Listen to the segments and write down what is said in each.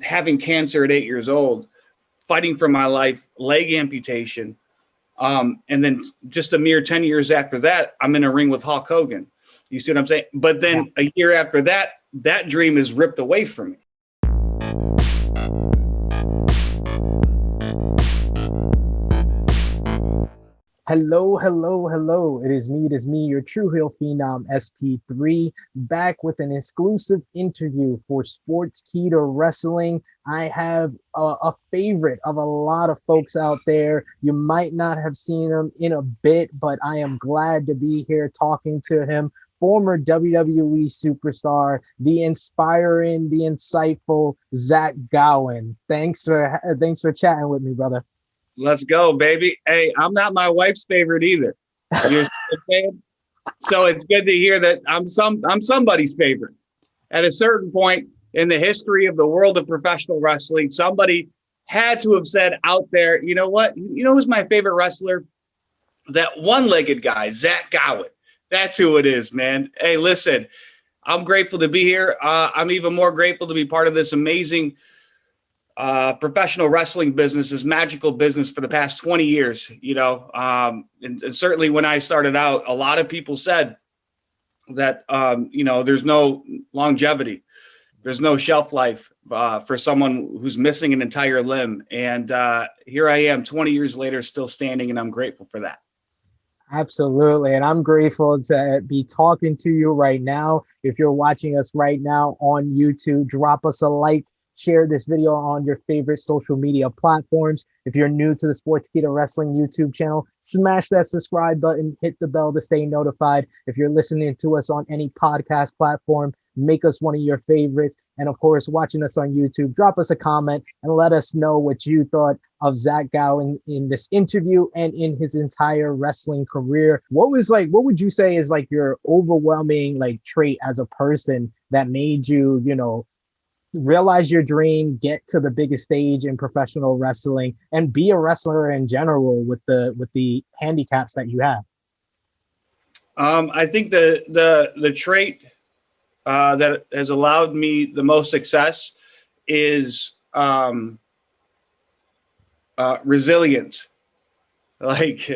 having cancer at 8 years old, fighting for my life, leg amputation. And then just a mere 10 years after that, I'm in a ring with Hulk Hogan. You see what I'm saying? But then a year after that, that dream is ripped away from me. Hello. It is me, your True Heel Phenom SP3, back with an exclusive interview for Sportskeeda Wrestling. I have a favorite of a lot of folks out there. You might not have seen him in a bit, but I am glad to be here talking to him. Former WWE superstar, the inspiring, the insightful Zach Gowen. Thanks for chatting with me, brother. Let's go, baby. Hey, I'm not my wife's favorite either. So it's good to hear that I'm somebody's favorite. At a certain point in the history of the world of professional wrestling, somebody had to have said out there, you know what? You know who's my favorite wrestler? That one-legged guy, Zach Gowen. That's who it is, man. Hey, listen, I'm grateful to be here. I'm even more grateful to be part of this amazing professional wrestling business, this magical business for the past 20 years, and certainly when I started out, a lot of people said that, there's no longevity, there's no shelf life for someone who's missing an entire limb. And here I am 20 years later, still standing, and I'm grateful for that. Absolutely. And I'm grateful to be talking to you right now. If you're watching us right now on YouTube, drop us a like. Share this video on your favorite social media platforms. If you're new to the Sportskeeda Wrestling YouTube channel, smash that subscribe button, hit the bell to stay notified. If you're listening to us on any podcast platform, make us one of your favorites. And of course, watching us on YouTube, drop us a comment and let us know what you thought of Zach Gowen in this interview and in his entire wrestling career. What would you say is like your overwhelming trait as a person that made you, realize your dream, get to the biggest stage in professional wrestling, and be a wrestler in general with the handicaps that you have? I think the trait that has allowed me the most success is resilience. Like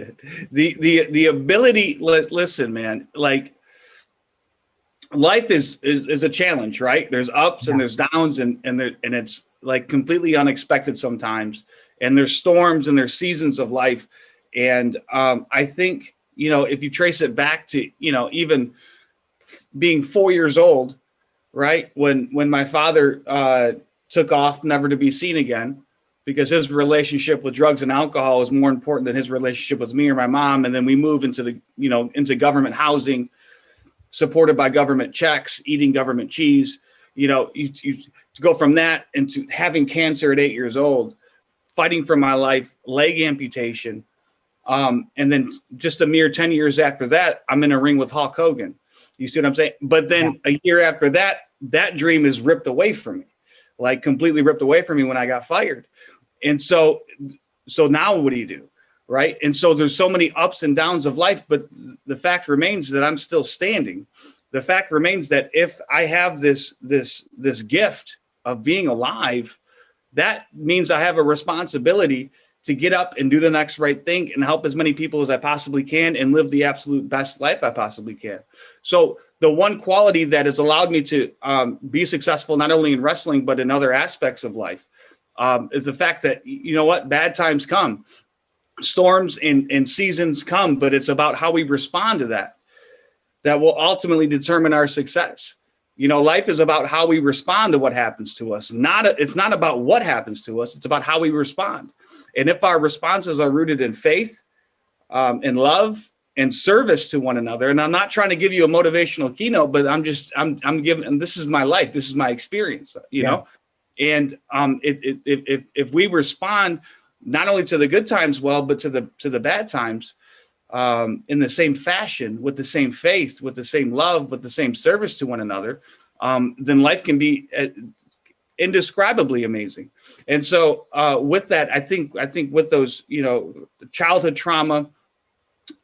the ability. Listen, man. Like, life is a challenge, right? There's ups and there's downs, and it's like completely unexpected sometimes. And there's storms and there's seasons of life. And I think, if you trace it back to, even being 4 years old, right? When my father took off never to be seen again, because his relationship with drugs and alcohol was more important than his relationship with me or my mom. And then we moved into into government housing, supported by government checks, eating government cheese. You to go from that into having cancer at 8 years old, fighting for my life, leg amputation. And then just a mere 10 years after that, I'm in a ring with Hulk Hogan. You see what I'm saying? But then a year after that, that dream is ripped away from me, like completely ripped away from me when I got fired. And so now what do you do? Right. And so there's so many ups and downs of life, but the fact remains that I'm still standing. The fact remains that if I have this gift of being alive, that means I have a responsibility to get up and do the next right thing and help as many people as I possibly can and live the absolute best life I possibly can. So the one quality that has allowed me to be successful, not only in wrestling, but in other aspects of life, is the fact that, bad times come. Storms and seasons come, but it's about how we respond to that will ultimately determine our success. Life is about how we respond to what happens to us. It's not about what happens to us. It's about how we respond. And if our responses are rooted in faith, in love, and service to one another, and I'm not trying to give you a motivational keynote, but I'm giving, and this is my life. This is my experience, know? And if we respond not only to the good times well, but to the bad times in the same fashion, with the same faith, with the same love, with the same service to one another, then life can be indescribably amazing. And so with that, I think with those, childhood trauma,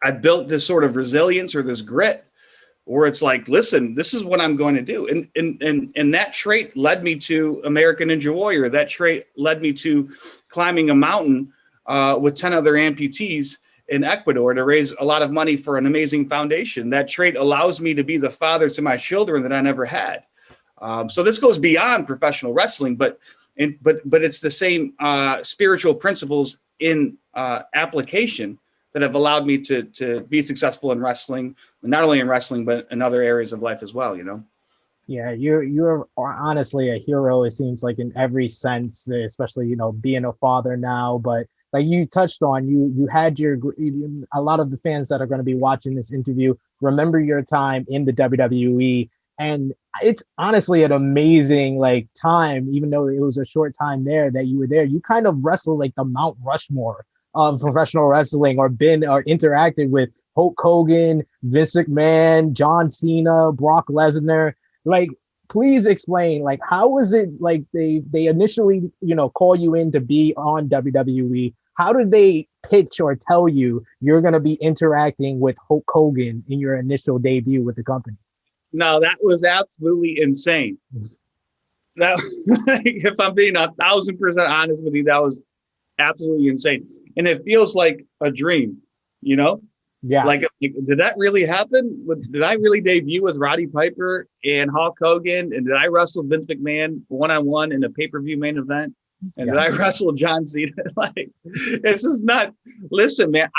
I built this sort of resilience or this grit where it's like, listen, this is what I'm going to do. And that trait led me to American Ninja Warrior. That trait led me to climbing a mountain with 10 other amputees in Ecuador to raise a lot of money for an amazing foundation. That trait allows me to be the father to my children that I never had. So this goes beyond professional wrestling, but it's the same spiritual principles in application that have allowed me to be successful in wrestling, not only in wrestling, but in other areas of life as well, you know? Yeah, you're honestly a hero, it seems like, in every sense, especially, you know, being a father now. But like you touched on, you had a lot of the fans that are going to be watching this interview remember your time in the WWE. And it's honestly an amazing like time, even though it was a short time there that you were there. You kind of wrestled like the Mount Rushmore of professional wrestling, or interacted with Hulk Hogan, Vince McMahon, John Cena, Brock Lesnar. Like, please explain, like, how was it like they initially, you know, call you in to be on WWE? How did they pitch or tell you you're going to be interacting with Hulk Hogan in your initial debut with the company? No, that was absolutely insane. That, if I'm being 1,000% honest with you, that was absolutely insane. And it feels like a dream, you know? Yeah. Like, did that really happen? Did I really debut with Roddy Piper and Hulk Hogan? And did I wrestle Vince McMahon one-on-one in a pay-per-view main event? And did I wrestle John Cena? Like, this is nuts. Listen, man,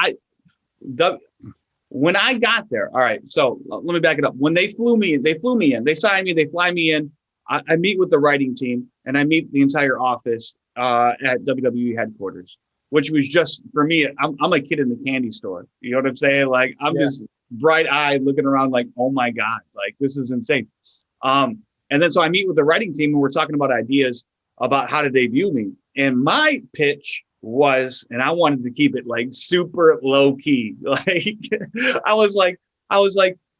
when I got there, all right, so let me back it up. When they flew me in, they signed me, they fly me in. I meet with the writing team, and I meet the entire office at WWE headquarters, which was just, for me, I'm a kid in the candy store. You know what I'm saying? Like, I'm just bright-eyed looking around like, oh my God, like, this is insane. And then so I meet with the writing team, and we're talking about ideas about how to debut me. And my pitch was, and I wanted to keep it like super low key. Like, I was like,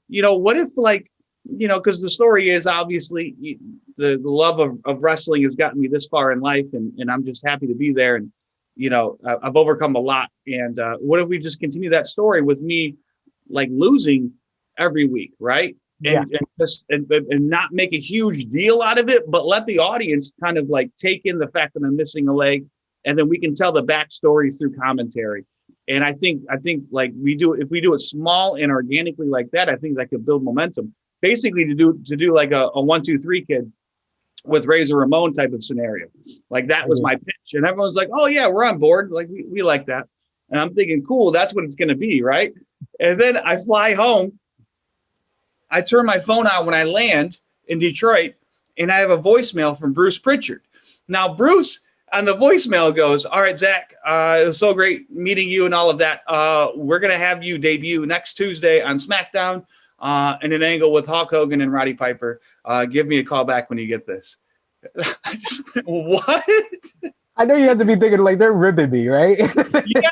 you know, what if, like, you know, because the story is obviously the love of wrestling has gotten me this far in life, and I'm just happy to be there. And, you know, I've overcome a lot. And what if we just continue that story with me, like, losing every week, right? And not make a huge deal out of it, but let the audience kind of like take in the fact that I'm missing a leg, and then we can tell the backstory through commentary. And I think like if we do it small and organically like that, I think that could build momentum. Basically, to do like a 1, 2, 3 kid with Razor Ramon type of scenario. Like, that was my pitch, and everyone's like, "Oh yeah, we're on board. Like, we like that." And I'm thinking, cool, that's what it's going to be, right? And then I fly home. I turn my phone on when I land in Detroit, and I have a voicemail from Bruce Pritchard. Now, Bruce on the voicemail goes, "All right, Zach, it was so great meeting you and all of that. We're going to have you debut next Tuesday on SmackDown in an angle with Hulk Hogan and Roddy Piper. Give me a call back when you get this." I just, what? I know you have to be thinking like they're ribbing me, right? Yeah,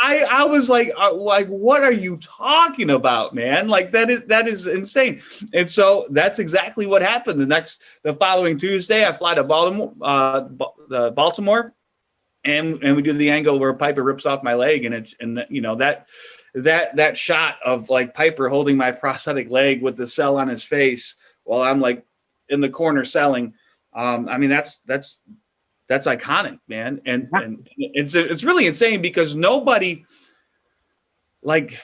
I was like, what are you talking about, man? Like, that is insane. And so that's exactly what happened. The following Tuesday, I fly to Baltimore, and we do the angle where Piper rips off my leg, and you know, that shot of like Piper holding my prosthetic leg with the cell on his face while I'm like in the corner selling. I mean, that's iconic, man. And it's really insane because nobody, like,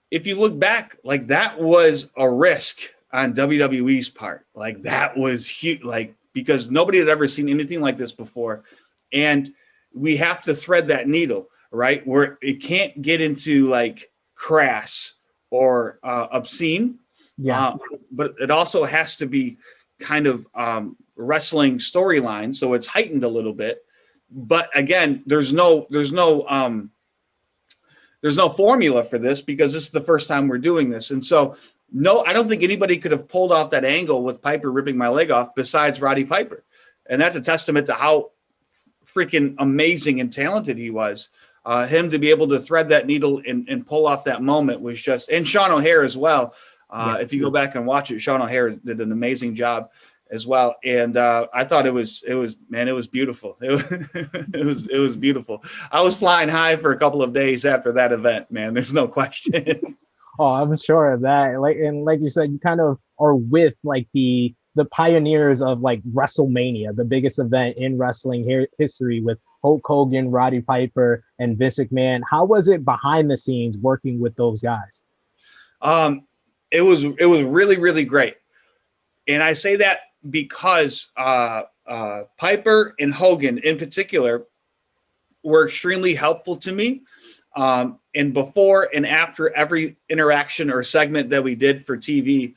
if you look back, like, that was a risk on WWE's part. Like, that was huge, like, because nobody had ever seen anything like this before. And we have to thread that needle, right? Where it can't get into like crass or obscene. Yeah. But it also has to be kind of wrestling storyline, so it's heightened a little bit. But again, there's no formula for this because this is the first time we're doing this. And so, no, I don't think anybody could have pulled off that angle with Piper ripping my leg off besides Roddy Piper. And that's a testament to how freaking amazing and talented he was. Him to be able to thread that needle and pull off that moment was just, and Sean O'Hare as well. If you go back and watch it, Sean O'Hare did an amazing job as well. And I thought it was beautiful. It was beautiful. I was flying high for a couple of days after that event, man. There's no question. Oh, I'm sure of that. Like you said, you kind of are with like the pioneers of like WrestleMania, the biggest event in wrestling history with Hulk Hogan, Roddy Piper, and Vince McMahon. How was it behind the scenes working with those guys? Um, it was really, really great. And I say that because Piper and Hogan in particular were extremely helpful to me. And before and after every interaction or segment that we did for TV,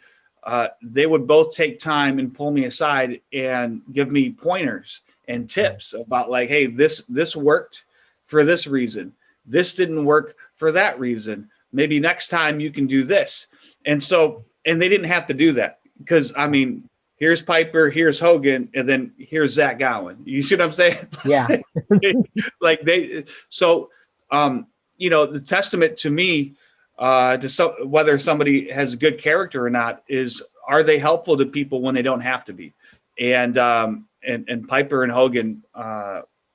they would both take time and pull me aside and give me pointers and tips about like, hey, this worked for this reason. This didn't work for that reason. Maybe next time you can do this. And so, and they didn't have to do that because I mean, here's Piper, here's Hogan, and then here's Zach Gowen. You see what I'm saying? Yeah. Like they, so, the testament to me, whether somebody has a good character or not is, are they helpful to people when they don't have to be? And Piper and Hogan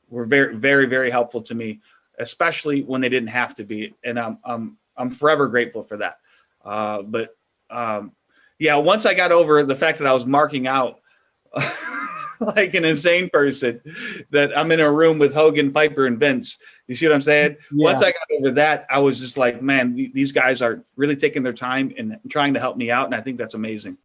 were very, very, very helpful to me, especially when they didn't have to be. And I'm forever grateful for that. Yeah, once I got over the fact that I was marking out like an insane person, that I'm in a room with Hogan, Piper, and Vince. You see what I'm saying? Yeah. Once I got over that, I was just like, man, these guys are really taking their time and trying to help me out. And I think that's amazing.